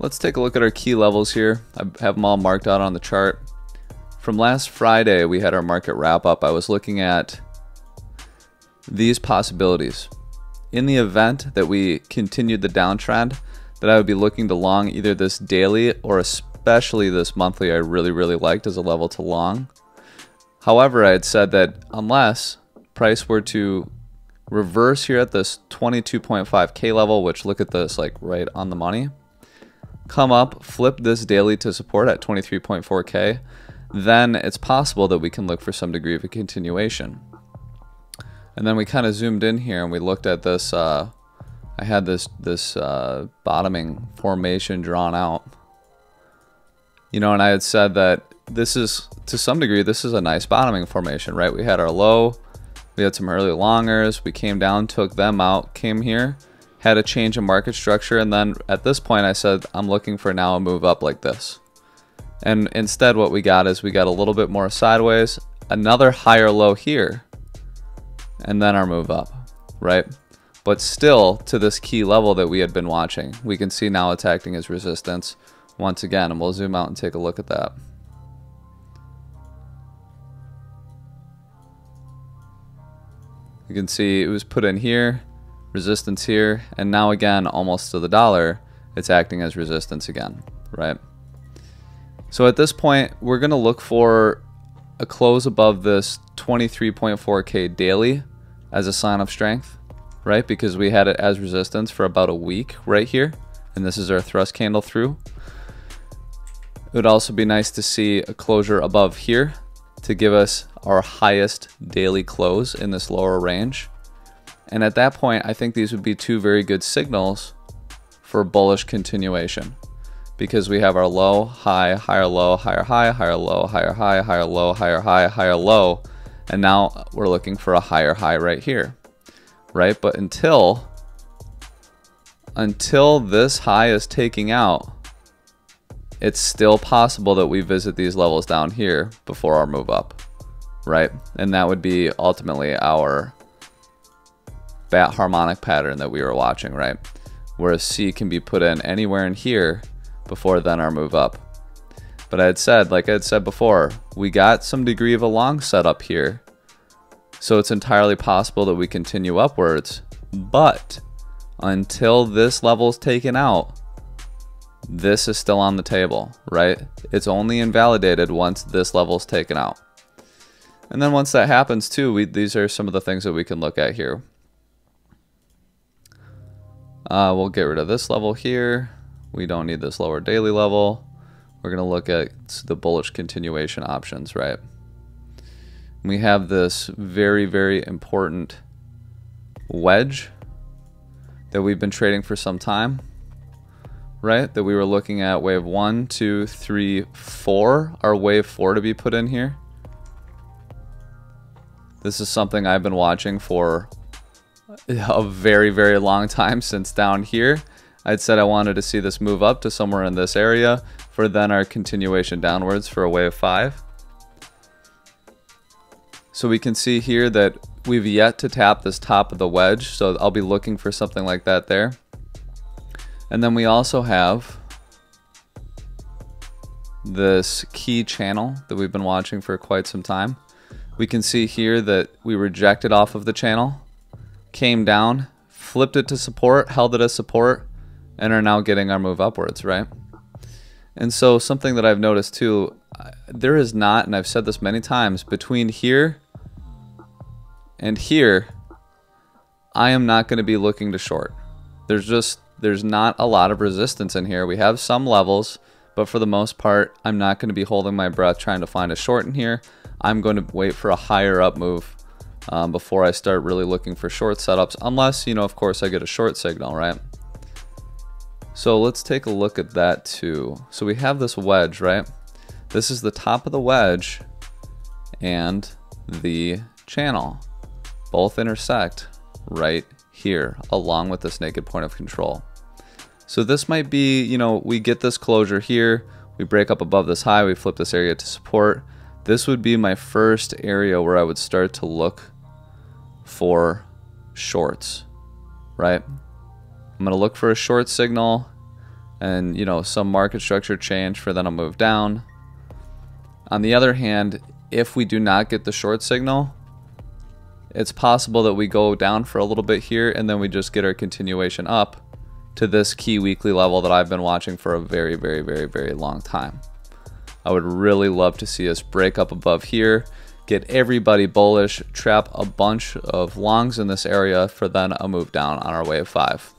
Let's take a look at our key levels here. I have them all marked out on the chart. From last Friday, we had our market wrap up. I was looking at these possibilities. In the event that we continued the downtrend, that I would be looking to long either this daily or especially this monthly I really liked as a level to long. However, I had said that unless price were to reverse here at this 22.5K level, which look at this like right on the money, come up, flip this daily to support at 23.4K, then it's possible that we can look for some degree of a continuation. And then we kind of zoomed in here and we looked at this. I had this bottoming formation drawn out, you know, and I had said that this is, to some degree, this is a nice bottoming formation, right? We had our low, we had some early longers, we came down, took them out, came here, had a change in market structure, and then at this point I said I'm looking for now a move up like this. And instead what we got is we got a little bit more sideways, another higher low here, and then our move up, right? But still to this key level that we had been watching. We can see now it's acting as resistance once again, and we'll zoom out and take a look at that. You can see it was put in here, resistance here, and now again almost to the dollar, it's acting as resistance again, right? So at this point, we're going to look for a close above this 23.4K daily as a sign of strength, right? Because we had it as resistance for about a week right here, and this is our thrust candle through. It would also be nice to see a closure above here to give us our highest daily close in this lower range. And at that point, I think these would be two very good signals for bullish continuation, because we have our low, high, higher low, higher high, higher low, higher high, higher low, higher high, higher low, and now we're looking for a higher high right here, right? But until this high is taking out, it's still possible that we visit these levels down here before our move up, right? And that would be ultimately our bat harmonic pattern that we were watching, right? Where C can be put in anywhere in here before then our move up. But I had said, like I had said before, we got some degree of a long setup here. So it's entirely possible that we continue upwards. But until this level is taken out, this is still on the table, right? It's only invalidated once this level is taken out. And then once that happens too, these are some of the things that we can look at here. We'll get rid of this level here. We don't need this lower daily level. We're going to look at the bullish continuation options, right? We have this very important wedge that we've been trading for some time, right? That we were looking at wave 1, 2, 3, 4, our wave 4 to be put in here. This is something I've been watching for a very long time, since down here I'd said I wanted to see this move up to somewhere in this area for then our continuation downwards for a wave 5. So we can see here that we've yet to tap this top of the wedge, so I'll be looking for something like that there. And then we also have this key channel that we've been watching for quite some time. We can see here that we rejected off of the channel, came down, flipped it to support, held it as support, and are now getting our move upwards, right? And so something that I've noticed too, there is not, and I've said this many times, between here and here, I am not going to be looking to short. There's not a lot of resistance in here. We have some levels, but for the most part, I'm not going to be holding my breath trying to find a short in here. I'm going to wait for a higher up move before I start really looking for short setups, unless, you know, of course I get a short signal, right? So let's take a look at that too. So we have this wedge, right? This is the top of the wedge and the channel. Both intersect right here along with this naked point of control. So this might be, you know, we get this closure here, we break up above this high, we flip this area to support. This would be my first area where I would start to look for shorts, right? I'm going to look for a short signal, and some market structure change for then a move down. On the other hand, if we do not get the short signal, it's possible that we go down for a little bit here and then we just get our continuation up to this key weekly level that I've been watching for a very, very, very, very long time. I would really love to see us break up above here, get everybody bullish, trap a bunch of longs in this area for then a move down on our wave 5,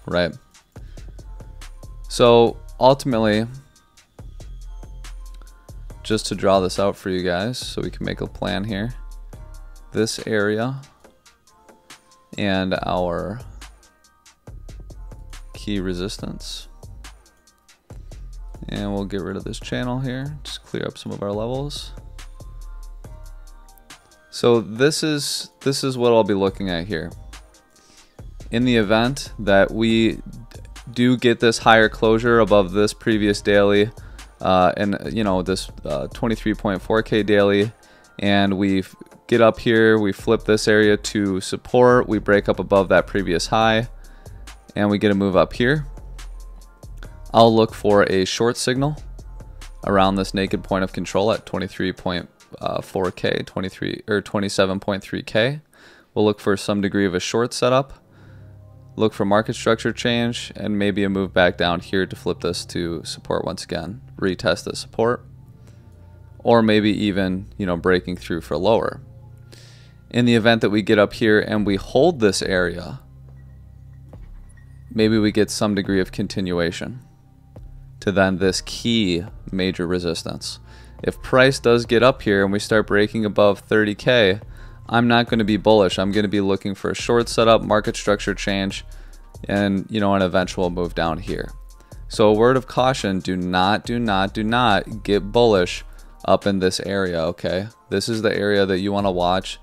right? So ultimately, just to draw this out for you guys so we can make a plan here, this area and our key resistance, and we'll get rid of this channel here, just clear up some of our levels. So this is what I'll be looking at here. In the event that we do get this higher closure above this previous daily, and this 23.4K daily, and we get up here, we flip this area to support, we break up above that previous high, and we get a move up here, I'll look for a short signal around this naked point of control at 23.4K, 23 or 27.3K. We'll look for some degree of a short setup, look for market structure change, and maybe a move back down here to flip this to support once again, retest the support, or maybe even breaking through for lower. In the event that we get up here and we hold this area, maybe we get some degree of continuation to then this key major resistance. If price does get up here and we start breaking above 30K, I'm not going to be bullish. I'm going to be looking for a short setup, market structure change, and an eventual move down here. So a word of caution, do not get bullish up in this area, okay? This is the area that you want to watch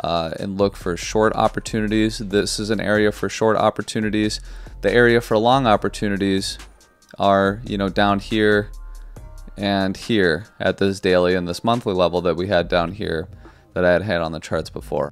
and look for short opportunities. This is an area for short opportunities. The area for long opportunities are, down here and here at this daily and this monthly level that we had down here that I had on the charts before.